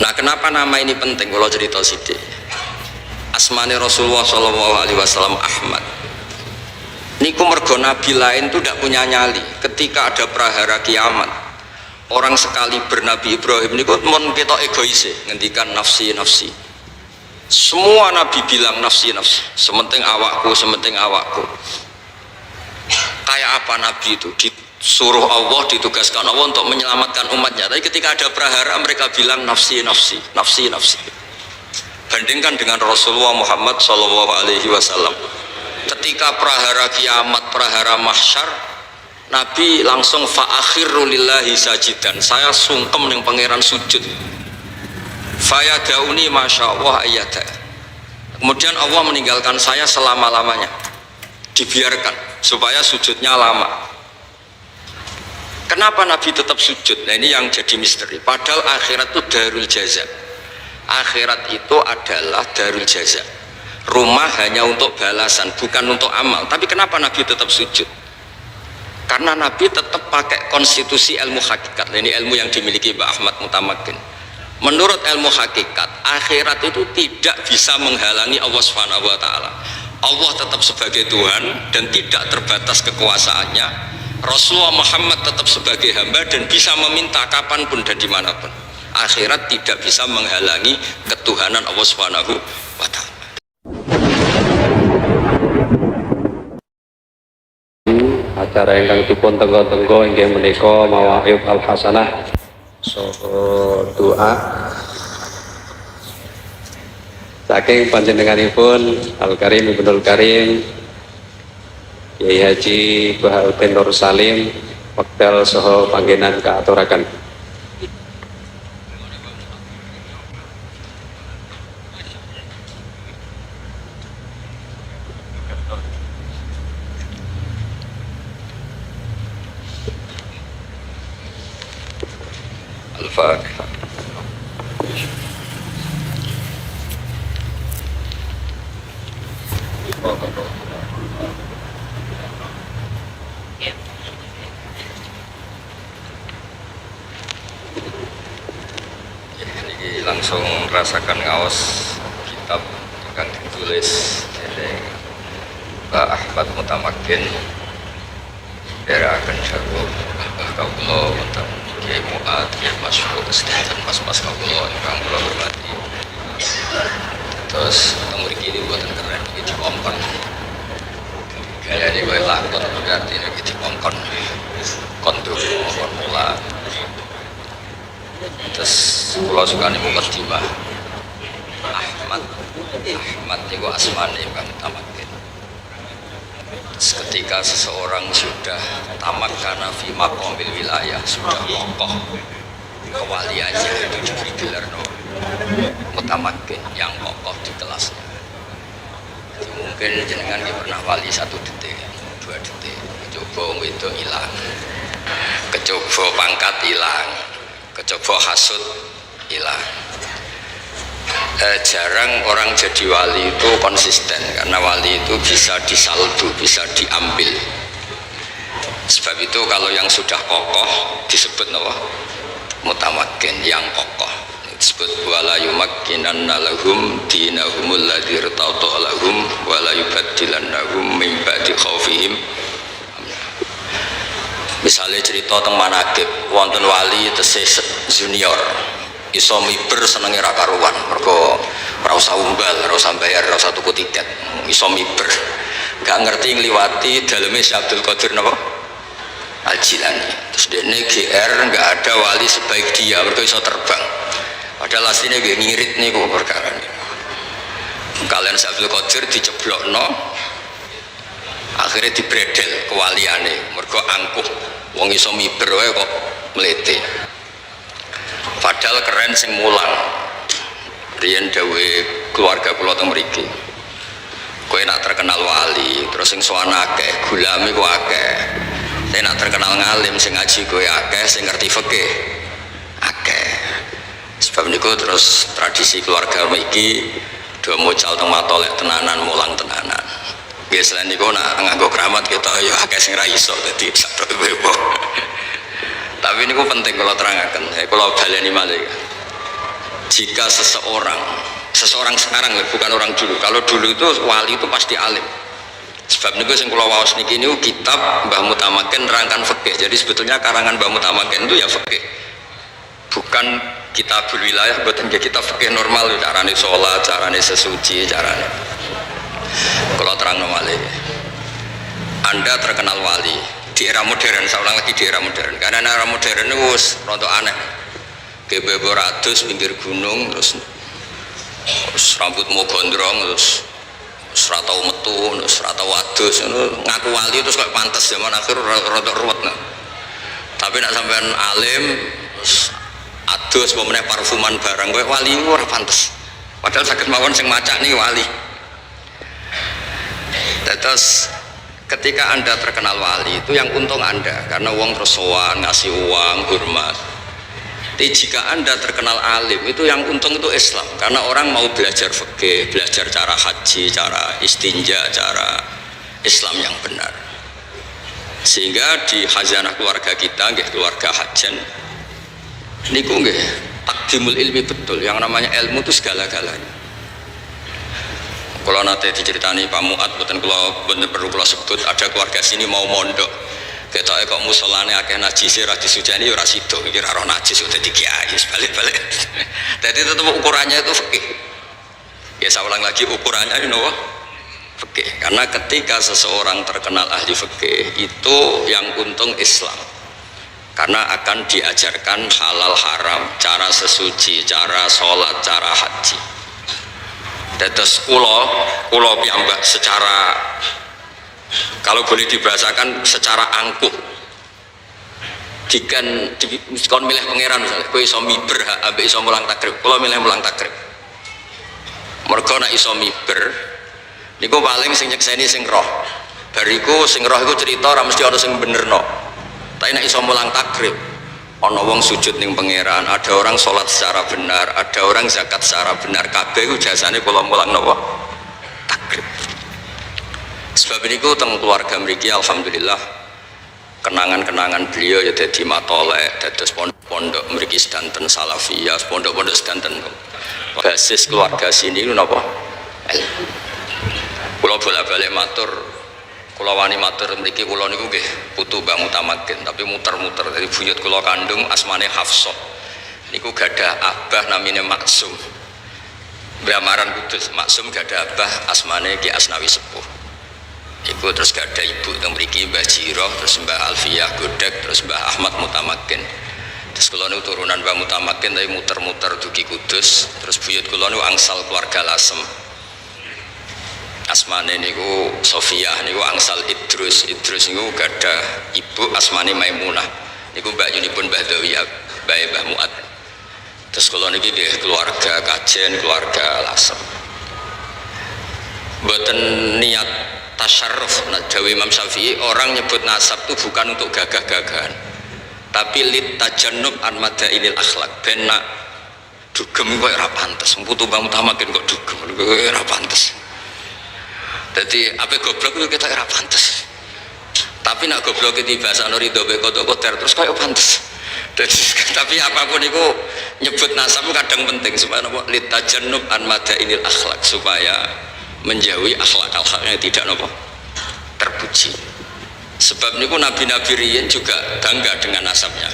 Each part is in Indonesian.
Nah, kenapa nama ini penting? Kalau cerita sidik. Asmane Rasulullah Shallallahu Alaihi Wasallam Ahmad. Niku mergo nabi lain itu tidak punya nyali. Ketika ada prahara kiamat, orang sekali bernabi Ibrahim niku mon ketok egois, ngendikan nafsi nafsi. Semua nabi bilang nafsi nafsi. Sementing awakku, sementing awakku. Kayak apa nabi itu? Disuruh Allah, ditugaskan Allah untuk menyelamatkan umatnya. Tapi ketika ada prahara mereka bilang nafsi nafsi, nafsi nafsi. Bandingkan dengan Rasulullah Muhammad Shallallahu Alaihi Wasallam. Ketika prahara kiamat, prahara mahsyar, Nabi langsung fa'akhiru lillahi sajidan. Saya sungkem ning pangeran sujud. Fayadauni masya Allah ayyada. Kemudian Allah meninggalkan saya selama-lamanya. Dibiarkan supaya sujudnya lama. Kenapa Nabi tetap sujud? Nah, ini yang jadi misteri. Padahal akhirat itu darul jaza. Akhirat itu adalah darul jaza. Rumah hanya untuk balasan, bukan untuk amal. Tapi kenapa Nabi tetap sujud? Karena Nabi tetap pakai konstitusi ilmu hakikat. Ini ilmu yang dimiliki Mbak Ahmad Mutamakin. Menurut ilmu hakikat, akhirat itu tidak bisa menghalangi Allah Subhanahu wa Ta'ala. Allah tetap sebagai Tuhan dan tidak terbatas kekuasaannya. Rasulullah Muhammad tetap sebagai hamba dan bisa meminta kapanpun dan dimanapun. Akhirat tidak bisa menghalangi ketuhanan Allah Subhanahu wa Ta'ala. Acara ingkang dipun tenggo-tenggo inggih menika mawaid al hasanah saha doa saking panjenenganipun Al Karim Ibnul Karim Kiai Haji Bahaudin Nur Salim wekdal saha panggenan kaaturaken. Al-Fatihah. Ini langsung rasakan ngaos kitab yang ditulis oleh Mbak Ahmad Mutamakin daerah akan jago kaulo untuk Kiai Mu'ad, Kiai Masyhur, dan mas-mas kaulo yang kula hormati. Terus ketemu ini buatan keren, ini dikongkon. Gaya ini gue lakon berarti ini dikongkon, konduk, kongkon mula. Terus kula suka nih mukadimah. Ahmad itu asmane Bang Tamakin. Ketika seseorang sudah tamak karena fi maqamil wilayah, sudah kokoh kewaliannya, itu diberi gelar mutamakin, yang kokoh di kelasnya. Jadi mungkin jenengan pernah wali 1 detik, 2 detik, kecoba itu hilang, kecoba pangkat hilang, kecoba hasud hilang. Jarang orang jadi wali itu konsisten, karena wali itu bisa disaldu, bisa diambil. Sebab itu kalau yang sudah kokoh disebut apa? Mutamakin, yang kokoh. Disebut wala yumakkinanna lahum dinahumul ladzi irtadha lahum wala yubaddilannahum min ba'di khaufihim. Misalnya cerita tentang manaqib, wonten wali tesih junior iso miber senenge ra karuan, mergo ora usah umbal, ora usah bayar, ora usah tuku tiket, iso miber. Gak ngerti ngliwati daleme Syekh Abdul Qadir napa? Al-Jilani. Terus dene GR enggak ada wali sebaik dia, mergo iso terbang. Padahal asline nggih ngirit niku perkara niku. Kalian Syekh Abdul Qadir diceblokno, akhirnya dibredel kewaliane, mergo angkuh. Wong iso miber wae kok mlete. Padahal keren sing mulang. Riyen dawe keluarga kula teng mriki. Kowe nak terkenal wali, terus sing sowana akeh, gulami ku akeh. Nek nak terkenal ngalim sing ngaji kowe akeh, sing ngerti fikih akeh. Sebab niku terus tradisi keluarga mriki do mucal teng matolek tenanan, mulang tenanan. Biasane niku nak nganggo keramat kita ya akeh sing ra iso dadi sak bebo. Tapi ini penting kalau terangkan, kalau baleni malih. jika seseorang sekarang ya, bukan orang dulu. Kalau dulu itu wali itu pasti alim. Sebab niku sing kula waos niki niku kitab Mbah Mutamakin nerangkan fikih. Jadi sebetulnya karangan Mbah Mutamakin itu ya fikih. Bukan kitabul wilayah, mboten kita fikih normal carane salat, carane sesuci, carane. Kalau terang wali. Anda terkenal wali di era modern, saya ulang lagi di era modern. Karena era modern itu rada aneh. Bebo ratus pinggir gunung terus rambutmu gondrong terus serata metu serata wadus ngaku wali terus kayak pantas zaman akhir rada ruwet nah. Tapi nak sampean alim terus adus pemenang parfuman barang kayak wali ora pantas padahal sakit mawon sing maca nih wali. Terus ketika Anda terkenal wali itu yang untung Anda karena uang terus sowan ngasih uang hormat. Tapi jika Anda terkenal alim itu yang untung itu Islam karena orang mau belajar fikih, belajar cara haji, cara istinja, cara Islam yang benar. Sehingga di khazanah keluarga kita, keluarga hajan niku nggih takdimul ilmi betul, yang namanya ilmu itu segala-galanya. Kalau nanti diceritani Pak Muat, bener perlu kalau sebut ada keluarga sini mau mondok. Kita kok musolane akeh najis ora disujani ora sida iki ora roh najis udah dikiai balik-balik. Jadi tetap ukurannya itu fikih. Ya saya ulang lagi ukurannya ini nopo fikih. Karena ketika seseorang terkenal ahli fikih itu yang untung Islam. Karena akan diajarkan halal haram, cara sesuci, cara sholat, cara haji. Terus kulo piyambak secara kalau boleh dibahasakan secara angkuh dikon milih pangeran misalnya kowe iso miber ambek iso mulang takrib kula milih mulang takrib mergo nek iso miber niku paling sing nyekseni sing roh bariku sing roh iku cerita ora mesti ana sing benerno tapi nek iso mulang takrib ana wong sujud ning pangeran ada orang sholat secara benar ada orang zakat secara benar kabeh iku jasane kula mulang napa takrib. Sebab ini teng keluarga mriki alhamdulillah kenangan-kenangan beliau ya dadi matolek, dados pondok-pondok mriki sedanten salafiyah, pondok-pondok sedanten. Basis keluarga sini itu napa? Kula bolak-balik matur, kula wani matur mriki kula niku nggih putu Mbah Mutamakin, tapi muter-muter dari buyut kula kandung asmane Hafsah. Niku gadah abah namine Maksum. Bramaran Kudus, Maksum gadah abah asmane Ki Asnawi Sepuh. Iku terus gak ada ibu yang memiliki Mbah Jiroh, terus Mbah Alfiyah Godek, terus Mbah Ahmad Mutamakin. Terus kalau ini turunan Mbah Mutamakin tapi muter-muter dugi Kudus. Terus buyut kalau ini angsal keluarga Lasem. Asmane niku Sofiyah niku angsal Idrus niku gak ada ibu asmane Maimunah. Niku Mbak Yunipun Mbah Dawiyah, Mbah Muat. Terus kalau ini keluarga Kajen, keluarga Lasem. Mboten niat tasyarruf, nah Dawi Imam Syafi'i orang nyebut nasab itu bukan untuk gagah-gagahan tapi lit tajannub an madainil akhlak benak dugem kok ora pantes putu Mbah Mutamakin kok dugem ora pantes jadi apa goblok itu kita ora pantes tapi nak goblok itu bahasa Ridho Beko Koter terus kayak pantes jadi, tapi apapun itu nyebut nasab itu kadang penting supaya lit tajannub an madainil akhlak supaya menjauhi akhlak-akhlak yang tidak nopo terpuji. Sebab niku nabi-nabi riyen juga bangga dengan nasabnya.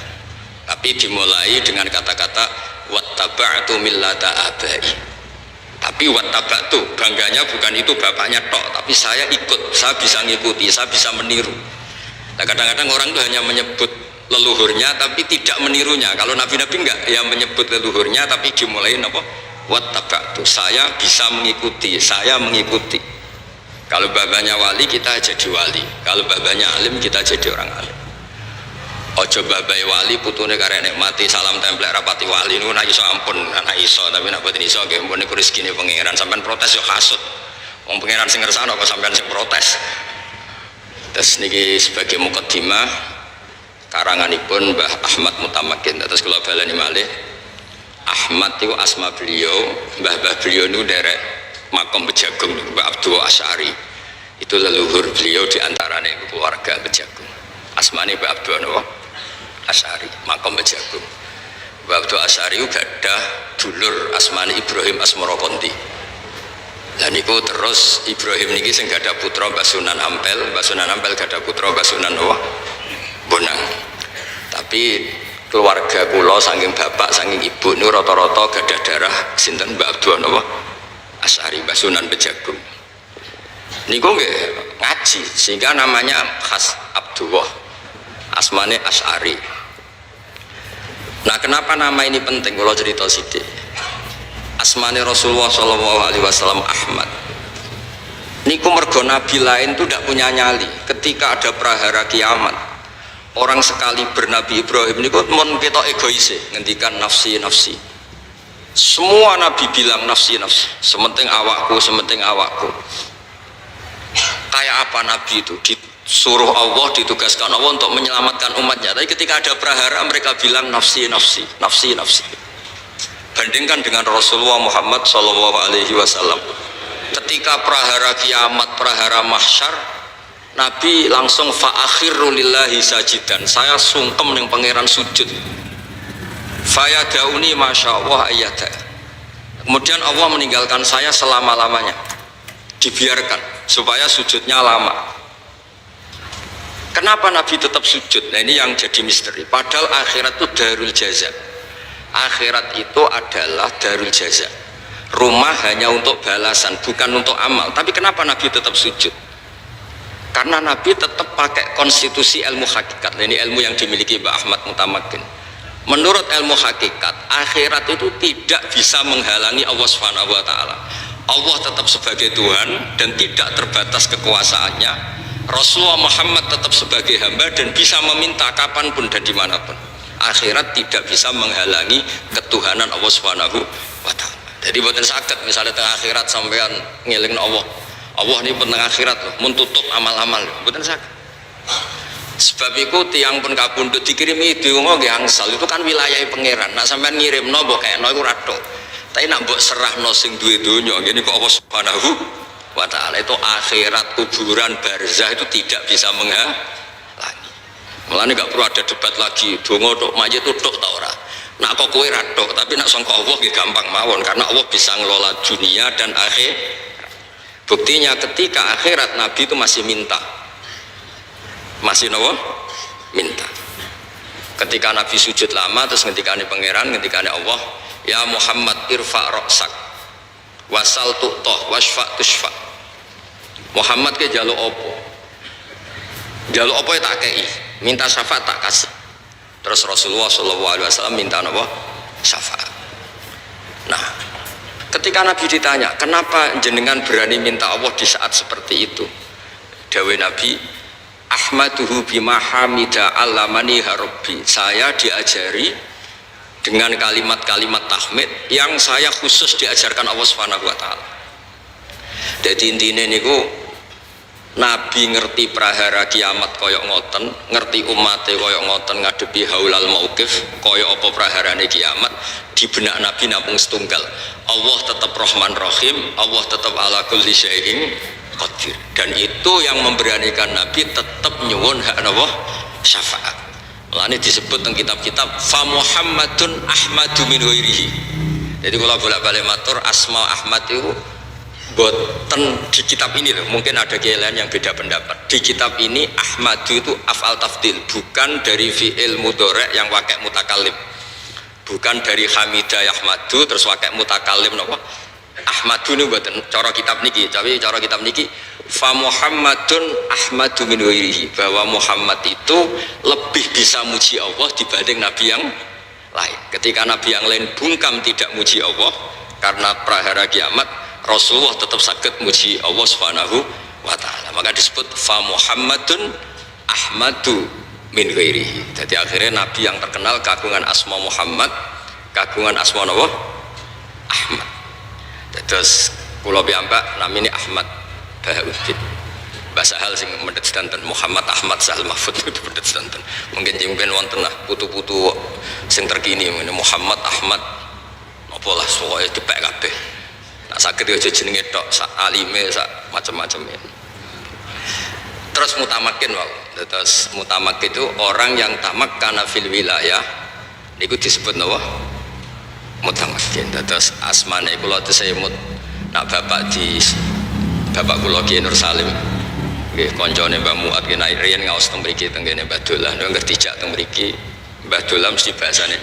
Tapi dimulai dengan kata-kata wattaba'tu millata abai. Tapi wattaba'tu bangganya bukan itu bapaknya tok, tapi saya ikut, saya bisa ngikuti, saya bisa meniru. Nah, kadang-kadang orang itu hanya menyebut leluhurnya tapi tidak menirunya. Kalau nabi-nabi enggak, ya menyebut leluhurnya tapi dimulai nopo wattaba'tu, saya bisa mengikuti, saya mengikuti. Kalau babanya wali kita jadi wali, kalau babanya alim kita jadi orang alim. Ojo babai wali putune karek mati salam templek rapati wali niku nak iso ampun, nak iso tapi nak boten iso nggih mun niku rezekine pangeran. Sampeyan protes yo hasud. Wong pangeran sing ngersakno kok sampeyan sing protes. Terus niki sebagai mukaddimah karanganipun Mbah Ahmad Mutamakin. Terus kula baleni malih Ahmad itu asma beliau, mbah-mbah beliau itu derek makom Bejagung, Mbah Abdul Asy'ari itu leluhur beliau diantaranya keluarga Bejagung. Asmane Mbah Abdul Asy'ari, makom Bejagung. Mbah Abdul Asy'ari gadah dulur asmane Ibrahim Asmarakondi. Lah niku terus Ibrahim niki sing gadah putra Mbah Sunan Ampel, Mbah Sunan Ampel gadah putra Mbah Sunan Bonang. Tapi keluarga kula saking bapak saking ibu niku rata-rata gadah darah sinten Mbah Abdul Asy'ari, Mbah Sunan Bejagung. Niku nggih ngaji sehingga namanya khas Abdullah. Asmane Asy'ari. Nah, kenapa nama ini penting? Kalau cerita sithik. Asmane Rasulullah SAW Ahmad. Niku mergo nabi lain itu tidak punya nyali. Ketika ada prahara kiamat, orang sekali bernabi Ibrahim niku mon ketok egoise, ngendikan nafsi nafsi. Semua nabi bilang nafsi nafsi. Sementing awakku, sementing awakku. Kayak apa nabi itu? Disuruh Allah, ditugaskan Allah untuk menyelamatkan umatnya, tapi ketika ada prahara mereka bilang nafsi nafsi nafsi nafsi. Bandingkan dengan Rasulullah Muhammad SAW, ketika prahara kiamat, prahara mahsyar, Nabi langsung fa'akhiru lillahi sajidan, saya sungkem ning pangeran sujud, fayadauni masya Allah ayyada, kemudian Allah meninggalkan saya selama-lamanya, dibiarkan supaya sujudnya lama. Kenapa Nabi tetap sujud? Nah, ini yang jadi misteri. Padahal akhirat itu darul jaza. Akhirat itu adalah darul jaza. Rumah hanya untuk balasan, bukan untuk amal. Tapi kenapa Nabi tetap sujud? Karena Nabi tetap pakai konstitusi ilmu hakikat. Nah, ini ilmu yang dimiliki Mbah Ahmad Mutamakin. Menurut ilmu hakikat, akhirat itu tidak bisa menghalangi Allah Subhanahu wa taala. Allah tetap sebagai Tuhan dan tidak terbatas kekuasaannya. Rasulullah Muhammad tetap sebagai hamba dan bisa meminta kapanpun dan dimanapun. Akhirat tidak bisa menghalangi ketuhanan Allah Subhanahu wa ta'ala. Jadi buatan sakit misalnya tengah akhirat sampean ngeling Allah, Allah ini tengah akhirat loh, mentutup amal-amal, buatan sakit. Sebab itu tiang pun kabundut dikirimi diungo nggih angsal, itu kan wilayah pangeran. Nak sampean ngirimno mbok kayakno iku rado. Tapi nak mbok serahno sing duwe donya ngene kok Allah Subhanahu wa ta'ala. Itu akhirat, kuburan, barzah itu tidak bisa menghalangi. Mulane gak perlu ada debat lagi donga tok mayit tok ta ora. Nak kok kowe ra tok, tapi nak sangka Allah nggih gampang mawon karena Allah bisa ngelola dunia dan akhir. Buktinya ketika akhirat Nabi itu masih minta. Masih nopo? Minta. Ketika Nabi sujud lama terus ngendikane pangeran, ngendikane Allah, ya Muhammad irfa ra'sak wasal tu'toh wasfa tushfa. Muhammad ke jaluk opo? Jaluk opo ya tak kei, minta syafaat tak kasih. Terus Rasulullah SAW minta apa? Syafaat. Nah, ketika Nabi ditanya, kenapa jenengan berani minta Allah di saat seperti itu? Dawe Nabi, Ahmaduhu bima hamida allamani harabbi. Saya diajari dengan kalimat-kalimat tahmid yang saya khusus diajarkan Allah Subhanahu wa taala. Jadi intinya niku Nabi ngerti prahara kiamat koyok ngoten, ngerti umatnya koyok ngoten ngadepi haulal mauqif koyok apa praharane kiamat. Di benak Nabi nampung setunggal, Allah tetap Rahman Rahim, Allah tetap ala kulli syai'in qadir, dan itu yang memberanikan Nabi tetap nyuwun hak Allah syafaat. Lalu disebut dalam kitab-kitab fa Muhammadun Ahmadu min ghairihi. Jadi kalau bolak-balik matur asma Ahmad itu boten di kitab ini loh, mungkin ada kiai lain yang beda pendapat. Di kitab ini Ahmadu itu af'al tafdil, bukan dari fi'il mudhari' yang wakai mutakallim, bukan dari hamidah yahmadu terus wakai mutakallim napa. Ahmadu ini boten cara kitab niki, tapi cara kitab niki fa Muhammadun Ahmadu min ghairihi, bahwa Muhammad itu lebih bisa muji Allah dibanding nabi yang lain. Ketika nabi yang lain bungkam tidak muji Allah karena prahara kiamat, Rasulullah tetap sakit muji Allah Subhanahu wa ta'ala, maka disebut fa Muhammadun Ahmadu min ghairihi. Jadi akhirnya nabi yang terkenal kagungan asma Muhammad, kagungan asma Allah Ahmad. Terus kula piyambak namine Ahmad Bahauddin. Bahasa hal sing mendet sedanten Muhammad Ahmad Sahal Mahfud itu mendet sedanten. Mungkin jengben wonten lah putu-putu sing terkini ngene Muhammad Ahmad apa lah soe dipek kabeh. Nak saged aja jenenge tok, sak alime, sak macam-macam ya. Terus mutamakin wae. Terus mutamakin itu orang yang tamak kana fil wilayah niku disebut napa mutamakkin. Terus asmane kula tesemut nak bapak kula Ki Nur Salim nggih kancane Mbah Muat ki nek riyen ngaos teng mriki teng kene Mbah Dolah nek dijak teng mriki Mbah Dolah mesti bahasane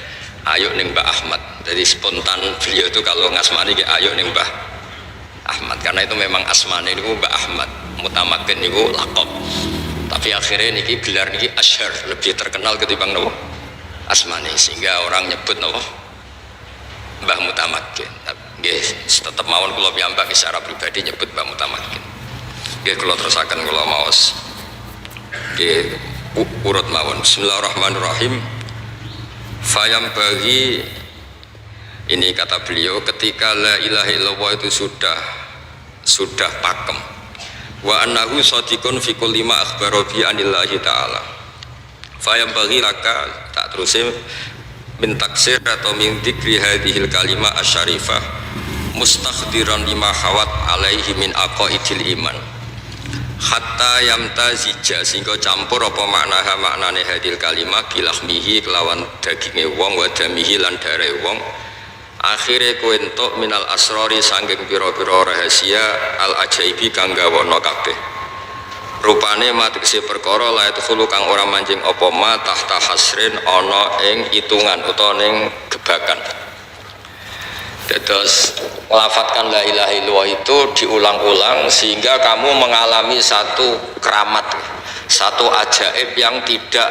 ayo ning Mbah Ahmad. Jadi spontan beliau itu kalau ngasmani ki ayo ning Mbah Ahmad karena itu memang asmane niku Mbah Ahmad. Mutamakkin niku laqab. Tapi akhirnya niki gelar niki asyhar lebih terkenal ketimbang napa asmane sehingga orang nyebut napa Mbah Mutamakkin. Nggih tetep mawon kula piyambak secara pribadi nyebut Mbah Mutamakkin. Nggih kula terusaken kula maos. Nggih urut mawon. Bismillahirrahmanirrahim. Fayam bagi ini kata beliau ketika la ilaha illallah itu sudah pakem. Wa annahu shadiqun fi kulli ma akhbara bi anillahi ta'ala. Fayam bagi laka tak terusin min taksir atau min dzikri hadhil kalimah asyarifah mustakhdiran lima hawat alaihi min aqaidil iman hatta yamtazija sehingga campur apa maknane hadhil kalimah bilahmihi kelawan daginge wong wa damihi lan dare wong akhire kowe entuk minal asrori sanggeng pira-pira rahasia al ajaibi kang gawono kabeh rupane matekse perkara la khulu kang ora manjing apa ma tahta hasrin ana ing hitungan utawa ning gebakan. Dados melafatkan la ilaha illallah itu diulang-ulang sehingga kamu mengalami satu keramat, satu ajaib yang tidak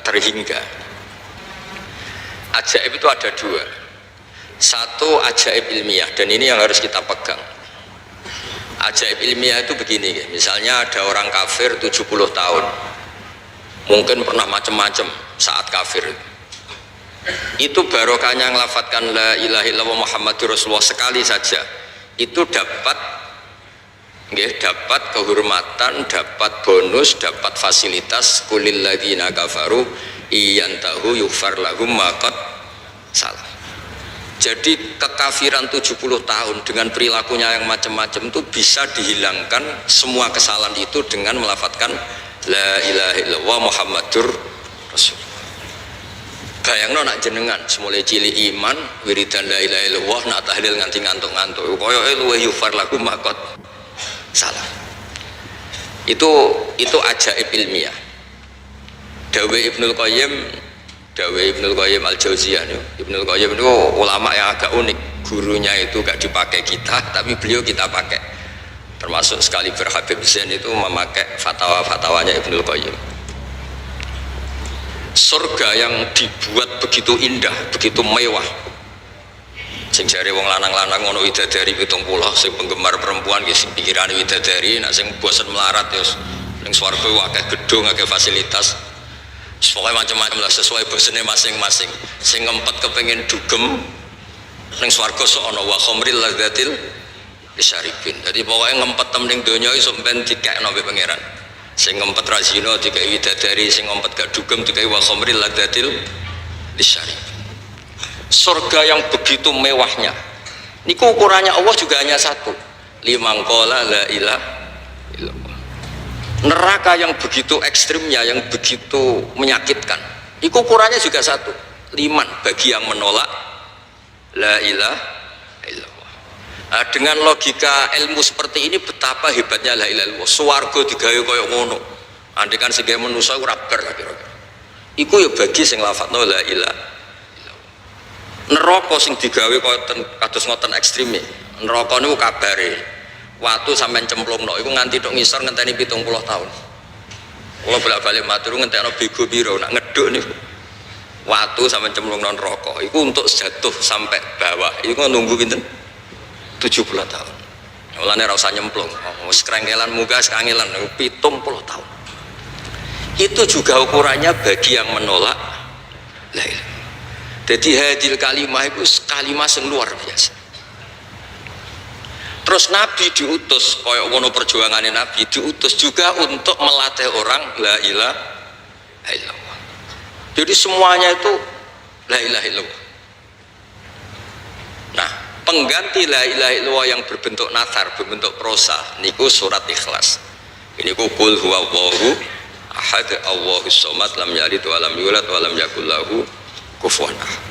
terhingga. Ajaib itu ada dua. Satu ajaib ilmiah dan ini yang harus kita pegang. Ajaib ilmiah itu begini, misalnya ada orang kafir 70 tahun mungkin pernah macam-macam saat kafir itu barokahnya ngelafatkan la ilaha illallah Muhammadur Rasulullah sekali saja itu dapat kehormatan, dapat bonus, dapat fasilitas kulil ladzina kafaru iyantahu yughfar lahum ma qad salah. Jadi kekafiran 70 tahun dengan perilakunya yang macam-macam itu bisa dihilangkan semua kesalahan itu dengan melafatkan la ilaha illallah Muhammadur Rasul. Bayangno nak jenengan semulai cilik iman wiridan la ilaha illallah nak tahlil nganti ngantuk-ngantuk kaya luwih yufar lagu makot salah. Itu ajaib ilmiah. Dawe Ibnul Qayyim al-Jauziyah. Ibnul Qayyim itu ulama yang agak unik, gurunya itu gak dipakai kita tapi beliau kita pakai, termasuk sekali Habib Zain itu memakai fatwa-fatwanya Ibnul Qayyim. Surga yang dibuat begitu indah, begitu mewah, sing jare wong lanang-lanang ngono widadari 70, sing penggemar perempuan ki sing pikirane widadari, nek sing bosen melarat ya ning swarga akeh gedung, akeh fasilitas. Pokoknya macam-macam lah sesuai bosennya masing-masing. Sing ngempet kepengen dugem ning swarga sok ana wa khamril ladzatil lisyaribin. Jadi pokoknya ngempet ning donya iso ben dikekno mbek pangeran. Sing ngempet ra zina dikai widadari, sing ngempet gak dugem dikai wa khamril ladzatil lisyaribin. Surga yang begitu mewahnya. Niku ukurannya Allah juga hanya satu. Liman qala la ilaha illallah. Neraka yang begitu ekstrimnya, yang begitu menyakitkan, itu ukurannya juga satu, liman, bagi yang menolak la ilaha illallah. Nah, dengan logika ilmu seperti ini betapa hebatnya la ilaha illallah. Swarga digawe kaya ngono, andekan sing gawe manusa ora bar lah kira-kira. Iku ya bagi sing lafadzno la ilaha illallah. Neraka sing digawe kaya kados ngoten ekstreme, neraka niku kabare waktu sampai cemplungno iku nganti tok ngisor ngenteni 70 tahun. Kula bolak-balik matur ngentekno bego piro nak ngeduk niku. Waktu sampai cemplungno neraka iku untuk jatuh sampai bawah iku nunggu pinten? 70 tahun. Mulane ora usah nyemplung. Wis krengkelan munggah kangelan 70 tahun. Itu juga ukurannya bagi yang menolak la ilaha. Jadi hadil kalimah itu kalimah sing luar biasa. Terus Nabi diutus, koyok wono perjuangannya Nabi diutus juga untuk melatih orang la ilaha illallah. Jadi semuanya itu la ilaha illallah. Nah, pengganti la ilaha illallah yang berbentuk nathar, berbentuk prosa, niku surat Ikhlas. Ini ku qul huwallahu ahad, Allahus samad, lam yalid wa lam yulad wa lam yakul lahu kufuwan ahad.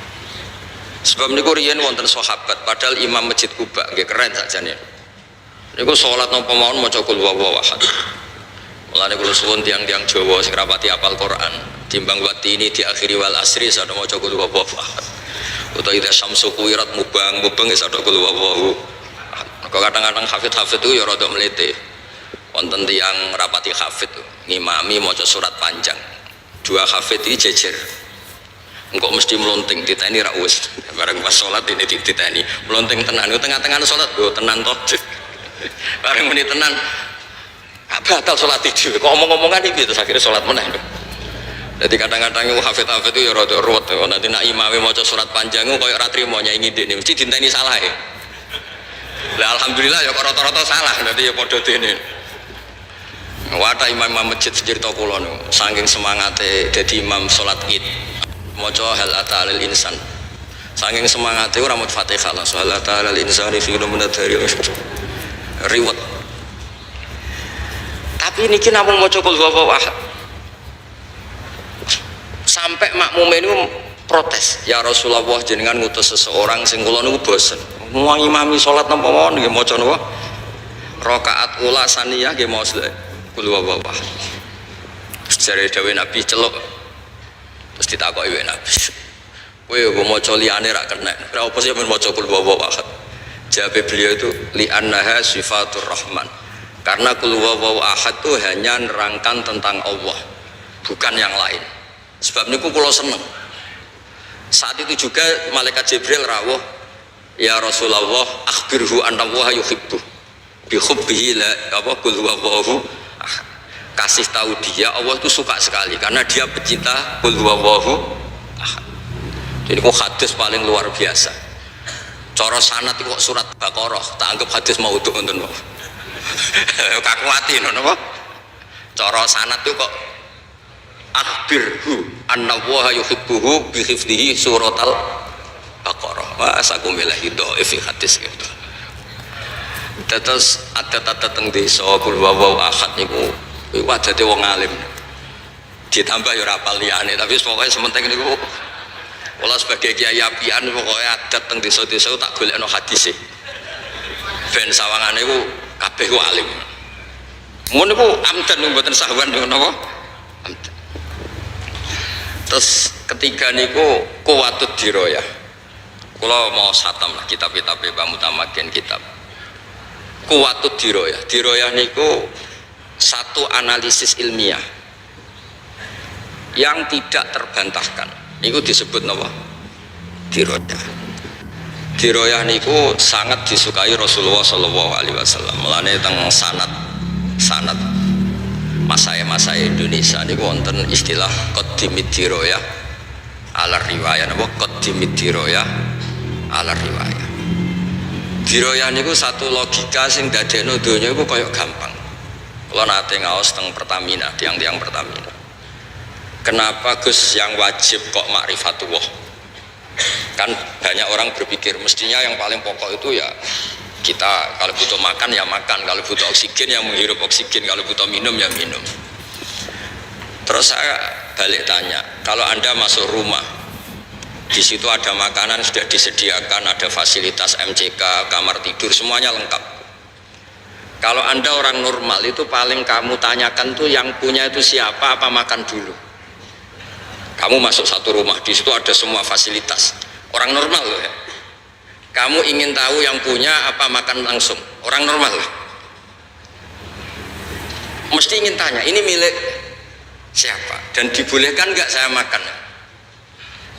Sebab niku riyen wonten sahabat padahal imam Masjid Kuba nggih keren sakjane. Niku salat napa mawon maca qul huwallahu ahad. Mulane kula suwun tiang-tiang Jawa sing rapati apal Quran, timbang waktu ini diakhiri wal asri sadha maca qul huwallahu ahad. Utawa ida syamsu kuwirat mubang sadha qul huwallahu ahad. Kok kadang-kadang hafid itu ya rada mlete. Wonten tiang rapati hafid ngimami maca surat panjang. Dua hafid iki jejer. Engkau mesti melonting diteni ra wis bareng pas salat ini diteni melonting tenan tengah-tengah salat yo tenan toh bareng muni tenan batal salat iki kok omong-omongan iki terus akhirnya salat meneh. Jadi kadang-kadang hafid itu ya rada ruwet nanti nak imame maca surat panjang koyo ora trimo nyanyi dene mesti diteni salah ya. Lah alhamdulillah ya kok rata-rata salah nanti ya padha dene. Wata imam masjid cerita kula niku saking semangate dadi imam salat Id maca hal atalil insan saking semangate ora maca Fatihah langsung hal atalil insani fi dari riwet. Tapi niki namung maca qul huwallahu ahad. Sampai makmum ini protes, ya Rasulullah jenengan ngutus seseorang sing kula niku bosen. Wong imami salat napa mawon nggih maca napa? Rakaat ula saniyah nggih maca qul huwallahu ahad. Jare dawuh Nabi celuk. Terus ditakoki wae Nabi. Kowe yo maca liyane ra kena. Ora apa sih men maca qul huwallahu ahad. Jawab beliau itu li'annaha sifatur rahman. Karena qul huwallahu ahad itu hanya nerangkan tentang Allah, bukan yang lain. Sebab niku kula seneng. Saat itu juga malaikat Jibril rawuh, ya Rasulullah akhbirhu anna Allah yuhibbu bi hubbihi la apa qul huwallahu ahad. Kasih tahu dia Allah itu suka sekali karena dia pecinta qul huwallahu ahad. Jadi kok hadis paling luar biasa. Cara sanad kok surat Baqarah, tak anggap hadis maudhu ngoten kok. Kakuati ngono apa? Cara sanad itu kok akhbirhu anna wa yuhibbuhu bi hifdhihi suratal Baqarah. Masa aku melahi dhaif hadis gitu. Terus ada teng desa qul huwallahu ahad niku iku adate wong alim. Ditambah ya ora apal liyane, tapi pokoke sementing niku kula sebagai kiai apian pokoke adat teng desa-desa tak golekno hadise. Ben sawangane iku kabeh ku alim. Ngono niku amdan mboten sahwan napa? Amdan. Terus ketiga niku kuwatut diroyah. Kula mau satam lah kitab-kitab Pak Mutamakin kitab. Kuwatut diroyah. Diroyah niku satu analisis ilmiah yang tidak terbantahkan. Niku disebut napa? Diroyah. Diroyah niku sangat disukai Rasulullah Shallallahu Alaihi Wasallam. Mulane teng sanad masa Indonesia niku wonten istilah qaddimid diroyah ala riwayah napa qaddimid diroyah ala riwayah. Diroyah niku satu logika sing dadekno donya iku kaya gampang. Kula nate ngaos teng Pertamina, tiang-tiang Pertamina. Kenapa Gus yang wajib kok ma'rifatullah? Kan banyak orang berpikir mestinya yang paling pokok itu ya kita kalau butuh makan ya makan, kalau butuh oksigen ya menghirup oksigen, kalau butuh minum ya minum. Terus saya balik tanya, kalau Anda masuk rumah, di situ ada makanan sudah disediakan, ada fasilitas MCK, kamar tidur, semuanya lengkap. Kalau Anda orang normal itu paling kamu tanyakan tuh yang punya itu siapa, apa makan dulu. Kamu masuk satu rumah, di situ ada semua fasilitas. Orang normal loh ya. Kamu ingin tahu yang punya apa makan langsung. Orang normal loh. Mesti ingin tanya, ini milik siapa? Dan dibolehkan nggak saya makan?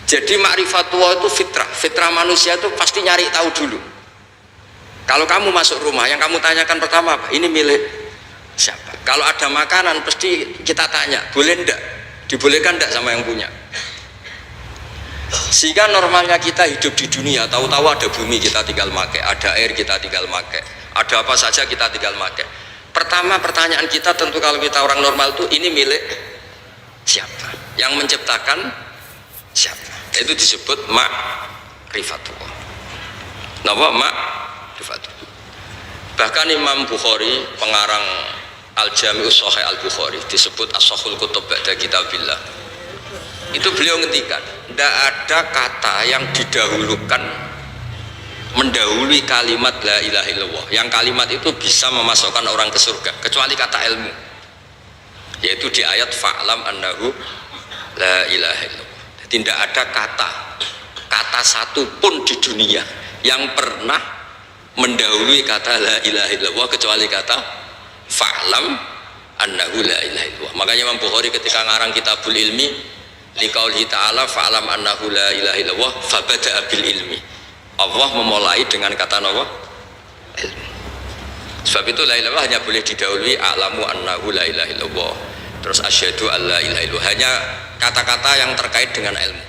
Jadi ma'rifatullah itu fitrah. Fitrah manusia itu pasti nyari tahu dulu. Kalau kamu masuk rumah, yang kamu tanyakan pertama apa? Ini milik siapa? Kalau ada makanan, pasti kita tanya, boleh enggak? Dibolehkan enggak sama yang punya? Sehingga normalnya kita hidup di dunia, tahu-tahu ada bumi kita tinggal make, ada air kita tinggal make, ada apa saja kita tinggal make. Pertama pertanyaan kita tentu kalau kita orang normal itu, ini milik siapa? Yang menciptakan siapa? Itu disebut ma'rifatullah. Napa ma'rifatullah? Bahkan Imam Bukhari, pengarang Al-Jami'us Shahih Al-Bukhari, disebut as-sahhul kutub ba'da kitabillah. Itu beliau ngendikan, tidak ada kata yang didahulukan mendahului kalimat la ilaha illallah. Yang kalimat itu bisa memasukkan orang ke surga kecuali kata ilmu, yaitu di ayat fa'lam annahu la ilaha illallah. Tidak ada kata satu pun di dunia yang pernah mendahului kata la ilaha illallah kecuali kata fa'lam annahu la ilaha illallah. Makanya Imam Bukhari ketika ngarang kitabul ilmi liqaulihi ta'ala fa'lam annahu la ilaha illallah fabada'a bil ilmi. Allah memulai dengan kata apa? Ilmu. Sebab itu la ilaha illallah hanya boleh didahului a'lamu annahu la ilaha illallah. Terus asyhadu alla ilaha illallah, hanya kata-kata yang terkait dengan ilmu.